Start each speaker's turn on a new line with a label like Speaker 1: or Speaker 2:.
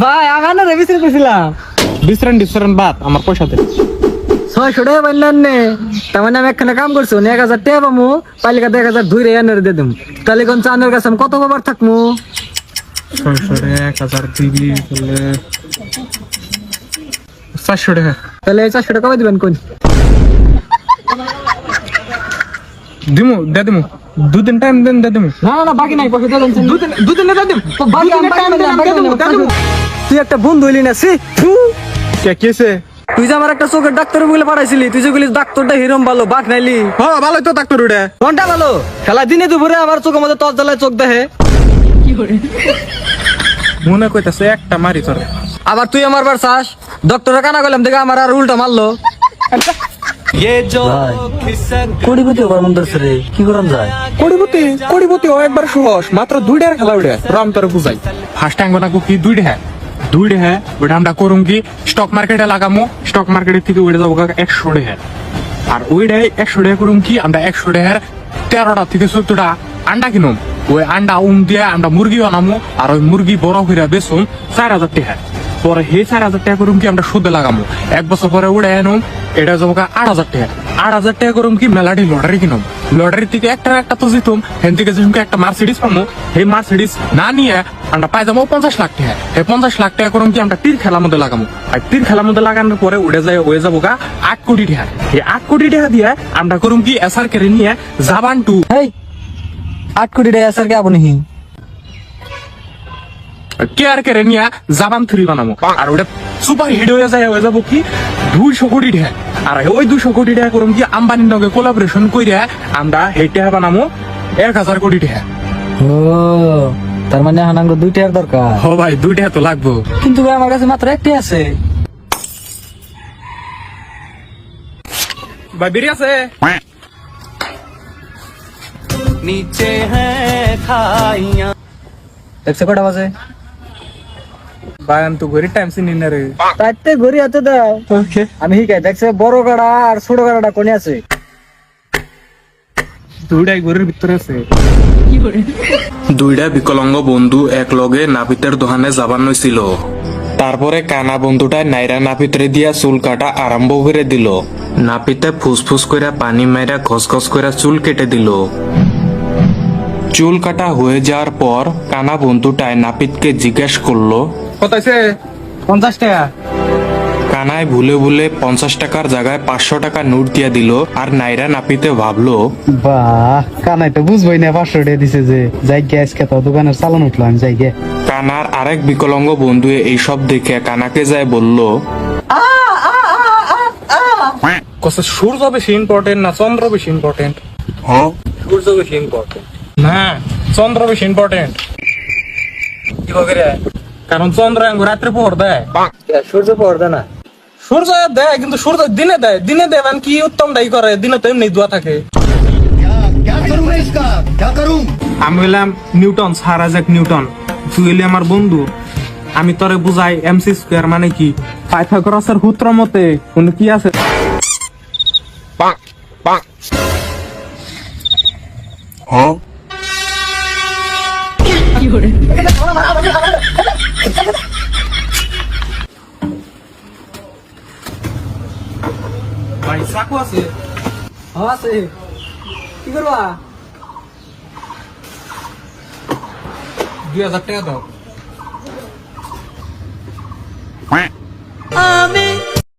Speaker 1: ভাই আমার না রেভিশন করছিলাম
Speaker 2: বিশ্রান বাদ আমার পয়সা দে
Speaker 1: 600 টাকা পাইলেন নে তার মানে আমি একখানে কাম করছি 1000 টাকা পামু পাইলে 1000 ধুইরে এনে দিয়ে দেব তাহলে কোন চানের কাছে আমি কত কবার থাকমু
Speaker 2: 600 টাকা 1000 দিবি বলে 400 টাকা
Speaker 1: তাহলে 400 টাকা কবে দিবেন কোন
Speaker 2: দিমু দে দিমু দুদিন টাইম দেন দে দিমু
Speaker 1: না না বাকি নাই পয়সা দেন
Speaker 2: দুদিন দে দিমু
Speaker 1: তো বাকি আমি টাইম দেন তুই একটা বন্ধু হইলি না সি
Speaker 2: কে কেছে
Speaker 1: তুই যে আমার একটা চোখের ডাক্তার বলে পাঠাইছিলি তুই যে বলিস ডাক্তারটা হিরম ভালো বাক নাইলি
Speaker 2: হ্যাঁ ভালোই তো ডাক্তার উড়ে
Speaker 1: কোনটা ভালো খেলা দিনে দুপুরে আমার চোখের মধ্যে তস জ্বালায় চোখ দেখে
Speaker 2: মনে কইতাছে একটা মারি তোর
Speaker 1: আবার তুই আমার বার চাস ডক্টরের কানা গেলাম দেখে আমার আর উল্টা মারলো কোটিপতি ওবার মন ধরছে রে কি করাম যায়
Speaker 2: কোটিপতি ও একবার সহজ মাত্র 2 টাকার খেলা উড়ে রাম তোর বুঝাই ফার্স্ট টাইম না কি 2 টাকা ওটা আমরা করুম কি স্টক মার্কেটে লাগামো স্টক মার্কেটের থেকে উড়ে যাবো 100 টাকা আর ওইটাই 100 টাকা করুম কি আমরা 100 টাকার 13টা থেকে 14টা আন্ডা কিনুম ওই আন্ডা দিয়ে আমরা মুরগি বানামো আর ওই মুরগি বড় করে বেচুম 4000 টাকা পরে হে 4000 টাকা করুম কি আমরা সুদে লাগামো 1 বছর পরে উড়ে আনুম এটা যাবো 8000 টাকা 8000 টাকা করুম কি মেলাটি লটারি কিনুম লটারি থেকে একটা তো জিতুম হেন থেকে যেমন একটা মার্সিডিস পাবো এই মার্সিডিস না নিয়ে আমরা পাই যাবো 50 লাখ টাকা এই 50 লাখ টাকা করুম কি আমরা তীর খেলার মধ্যে লাগামো আর তীর খেলার মধ্যে লাগানোর পরে উড়ে যায় হয়ে যাবো 8 কোটি টাকা এই 8 কোটি টাকা দিয়ে আমরা করুম কি এসআর কেড়ে নিয়ে জাবান 2
Speaker 1: এই 8 কোটি টাকা স্যার কে আপনি
Speaker 2: কেয়ার কেড়ে নিয়ে জাবান 3 বানাবো আর ওটা সুপার হিট হয়ে যাবো কি 200 কোটি টাকা আর ওই 200 কোটি টাকা করুম কি আম্বানির লগে কোলাবোরেশন কইরা আমরা হেটে বানামো 1000 কোটি টাকা
Speaker 1: ও তার মানে হানাঙ্গ 2 টাকার দরকার
Speaker 2: ও ভাই 2 টাকা তো লাগবো
Speaker 1: কিন্তু ভাই আমার কাছে মাত্র একটি আছে
Speaker 2: ভাই বেরিয়ে আছে
Speaker 1: নিচে হ্যাঁ খাইয়া দেখছে কটা বাজে
Speaker 2: ভাই আমি তো ঘড়ির টাইম চিনি না রে
Speaker 1: তাইতে ঘড়ি হাতে দাও আমি হিকাই দেখছে বড় গাড়া আর ছোট গাড়াটা কোনে আছে
Speaker 2: দুইটাই ঘড়ির ভিতরে আছে
Speaker 3: দুইটা বিকলাঙ্গ বন্ধু এক লগে নাপিতের দোকানে যাবার নইছিল তারপরে কানা বন্ধুটাই নাইরা নাপিতরে দিয়া চুল কাটা আরম্ভ করে দিল নাপিতে ফুসফুস কইরা পানি মাইরা খসখস কইরা চুল কেটে দিল চুল কাটা হয়ে যাওয়ার পর কানা বন্ধুটাই নাপিতকে জিজ্ঞেস করলো
Speaker 2: কত আছে
Speaker 1: 50 টাকা
Speaker 3: কানায় ভুলে ভুলে 50 টাকার জায়গায় 500 টাকা নোট দিয়া দিল আর নাইরা নাপিতে ভাবলো
Speaker 4: বাহ কানাই তো বুঝবই না 500 টাকা দিছে যে যাই গ্যাস খেতে দোকানের চালান উঠলো আমি যাই গে
Speaker 3: কানার আরেক বিকলাঙ্গ বন্ধু এইসব দেখে কানাকে যায় বলল
Speaker 2: কত সূর্য বেশি ইম্পর্টেন্ট না চন্দ্র বেশি ইম্পর্টেন্ট সূর্য বেশি ইম্পর্টেন্ট না চন্দ্র বেশি ইম্পর্টেন্ট
Speaker 1: কি করে
Speaker 2: কারণ চন্দ্র রাত্রে পোহর দেয়
Speaker 1: সূর্য পড়বে না
Speaker 2: সূর্য দেয় কিন্তু সূর্য দিনে দেয় মানে কি উত্তম দায়ী করে দিনে তো এমনি দোয়া থাকে আমি হইলাম নিউটন স্যার আইজাক নিউটন তুই হইলি আমার বন্ধু আমি তোরে বুঝাই এমসি স্কয়ার মানে কি পাইথাগোরাসের সূত্র মতে কোন কি আছে ভাই চাকু আছে
Speaker 1: আছে কি করবা
Speaker 2: 2000 টাকা দাও